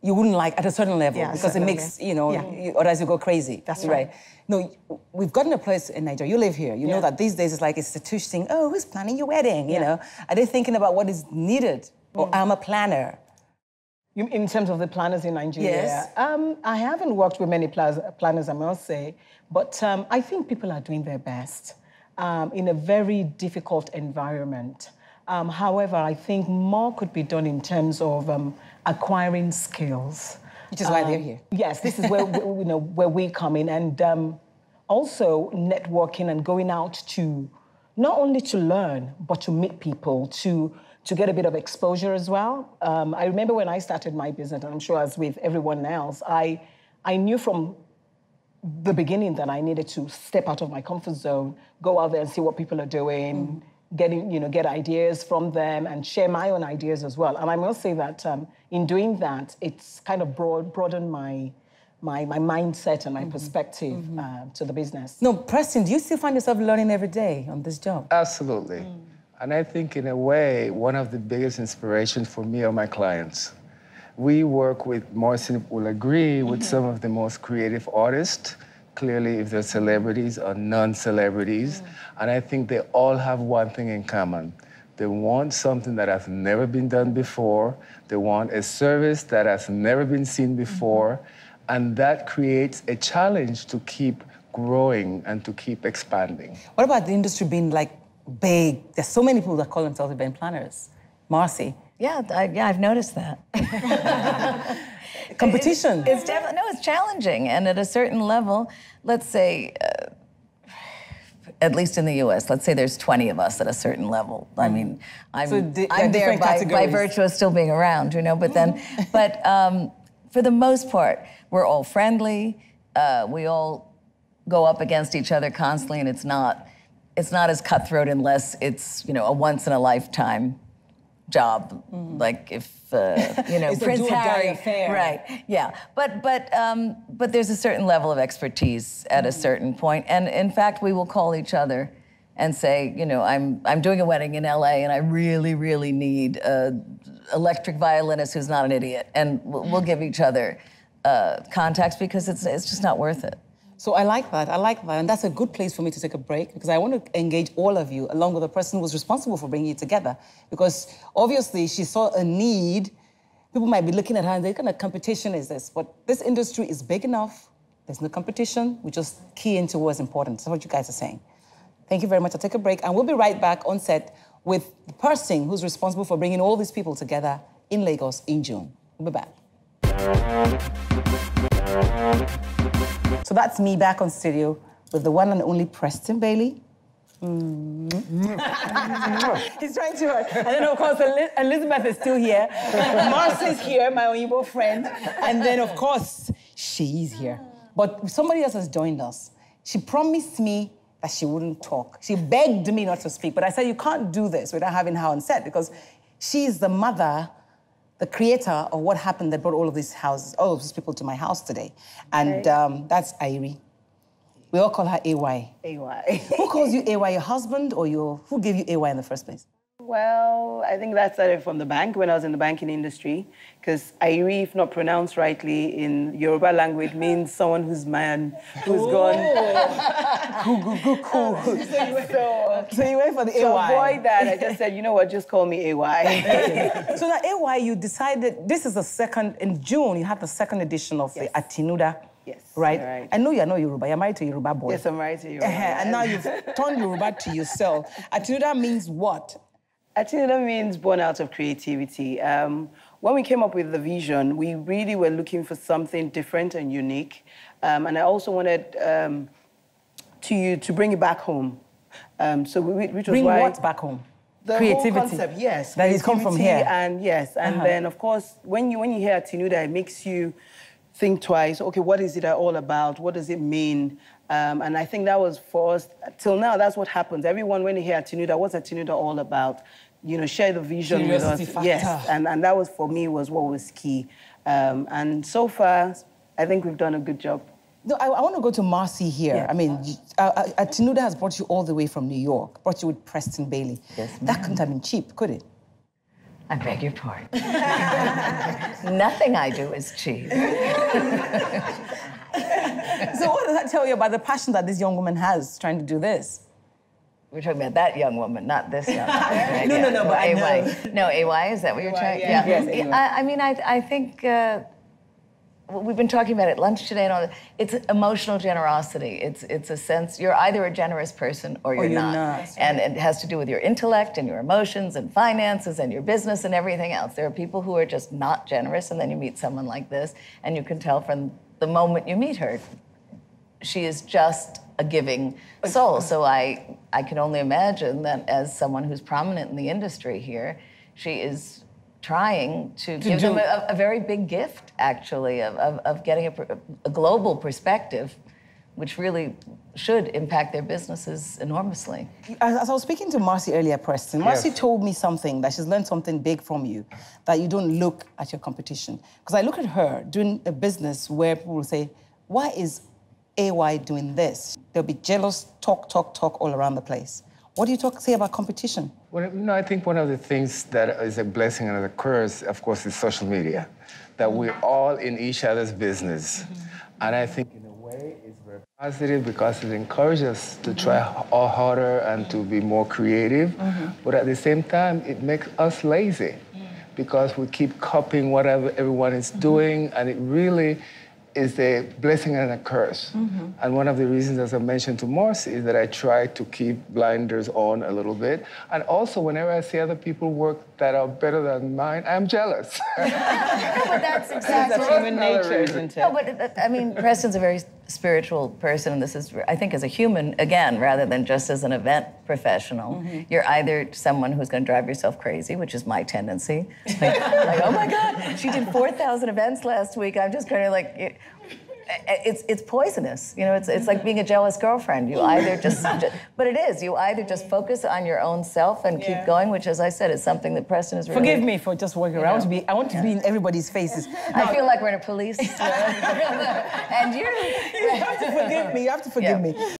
you wouldn't like at a certain level because it certainly. makes, you know, otherwise you go crazy. That's right. No, we've gotten a place in Nigeria. You live here. You know that these days it's like institution. Oh, who's planning your wedding? You know, are they thinking about what is needed? Or I'm a planner. In terms of the planners in Nigeria? Yes. I haven't worked with many planners, I must say, but I think people are doing their best in a very difficult environment. However, I think more could be done in terms of acquiring skills. Which is why they're here. Yes, this is where where we come in, and also networking and going out to not only to learn but to meet people, to get a bit of exposure as well. I remember when I started my business, and I'm sure as with everyone else, I knew from the beginning that I needed to step out of my comfort zone, go out there and see what people are doing, get ideas from them and share my own ideas as well. And I must say that in doing that, it's kind of broadened my mindset and my perspective to the business. No, Preston, do you still find yourself learning every day on this job? Absolutely. And I think in a way, one of the biggest inspirations for me are my clients. We work with, Marcin will agree, with some of the most creative artists, clearly if they're celebrities or non-celebrities. And I think they all have one thing in common. They want something that has never been done before. They want a service that has never been seen before. And that creates a challenge to keep growing and to keep expanding. What about the industry being like big? There's so many people that call themselves event planners. Marcy. Yeah, I've noticed that. Competition. It's definitely, no, it's challenging. And at a certain level, let's say, at least in the US, let's say there's 20 of us at a certain level. I mean, I'm there by virtue of still being around, you know, but then, for the most part, we're all friendly. We all go up against each other constantly, and it's not as cutthroat unless it's, you know, a once in a lifetime job, like if Prince Harry, right? Yeah, but there's a certain level of expertise at a certain point, and in fact, we will call each other and say, you know, I'm doing a wedding in LA, and I really, really need an electric violinist who's not an idiot, and we'll give each other contacts because it's just not worth it. So I like that, and that's a good place for me to take a break because I want to engage all of you along with the person who was responsible for bringing you together because obviously she saw a need. People might be looking at her and they're kind of competition is this, but this industry is big enough. There's no competition. We just key into what's important. That's what you guys are saying. Thank you very much. I'll take a break and we'll be right back on set with the person who's responsible for bringing all these people together in Lagos in June. We'll be back. So that's me back on studio with the one and only Preston Bailey. He's trying too hard. And then, of course, Elizabeth is still here. Marcy's here, my Oyibo friend. And then, of course, she's here. But somebody else has joined us. She promised me that she wouldn't talk. She begged me not to speak. But I said, you can't do this without having her on set because she's the mother, the creator of what happened that brought all of these people to my house today. And that's Irie. We all call her AY. AY. Who calls you AY, your husband or who gave you AY in the first place? Well, I think that started from the bank, when I was in the banking industry, because Irie, if not pronounced rightly in Yoruba language, means someone who's man, who's gone. So you went for the AY. To avoid that, I just said, you know what, just call me AY. So now AY, you decided, this is the second, in June, you had the second edition of the Atinuda. Yes. Right? I know you're not Yoruba, you're married to a Yoruba boy. Yes, I'm married to Yoruba. And now you've turned Yoruba to yourself. Atinuda means what? Atinuda means born out of creativity. When we came up with the vision, we really were looking for something different and unique. And I also wanted to bring it back home. Which was bring why what back home? The creativity. whole concept, yes. That is come from here. And yes, and then of course, when you hear Atinuda, it makes you think twice. Okay, what is it all about? What does it mean? And I think that was for us, till now, that's what happens. Everyone, when they hear Atinuda, what's Atinuda all about? You know, share the vision with us. Factor. Yes, and that was, for me, was what was key. And so far, I think we've done a good job. No, I want to go to Marcy here. Yeah. I mean, Atinuda has brought you all the way from New York, brought you with Preston Bailey. Yes, that couldn't have been cheap, could it? I beg your pardon. Nothing I do is cheap. So what does that tell you about the passion that this young woman has trying to do this? We're talking about that young woman, not this young woman. Right? No, but I know. No, AY, is that what you're trying? Yeah. Yes, I mean, I think we've been talking about it at lunch today and all that. It's emotional generosity. It's a sense, you're either a generous person or you're not. And it has to do with your intellect and your emotions and finances and your business and everything else. There are people who are just not generous, and then you meet someone like this, and you can tell from the moment you meet her, she is just a giving soul. So I can only imagine that as someone who's prominent in the industry here, she is trying to give them a very big gift, actually, of getting a global perspective, which really should impact their businesses enormously. As I was speaking to Marcy earlier, Preston, Marcy told me something, that she's learned something big from you, that you don't look at your competition. Because I look at her doing a business where people will say, why is AY doing this? There'll be jealous talk all around the place. What do you say about competition? Well, I think one of the things that is a blessing and a curse, of course, is social media, that we're all in each other's business. And I think in a way it's very positive because it encourages us to try all harder and to be more creative. But at the same time, it makes us lazy because we keep copying whatever everyone is doing, and it really is a blessing and a curse. And one of the reasons, as I mentioned to Marcy, is that I try to keep blinders on a little bit. And also, whenever I see other people work that are better than mine, I'm jealous. No, but that's exactly human nature, isn't it? No, but I mean, Preston's a very spiritual person, and this is, I think, as a human, again, rather than just as an event professional, you're either someone who's going to drive yourself crazy, which is my tendency. Like, oh my God, she did 4,000 events last week. I'm just kind of like, it's poisonous. You know, it's like being a jealous girlfriend. You either just but it is. You either just focus on your own self and keep going, which, as I said, is something that Preston is really... Forgive me for just working around. I want to be in everybody's faces. I feel like we're in a police... and you... You have to forgive me. You have to forgive me.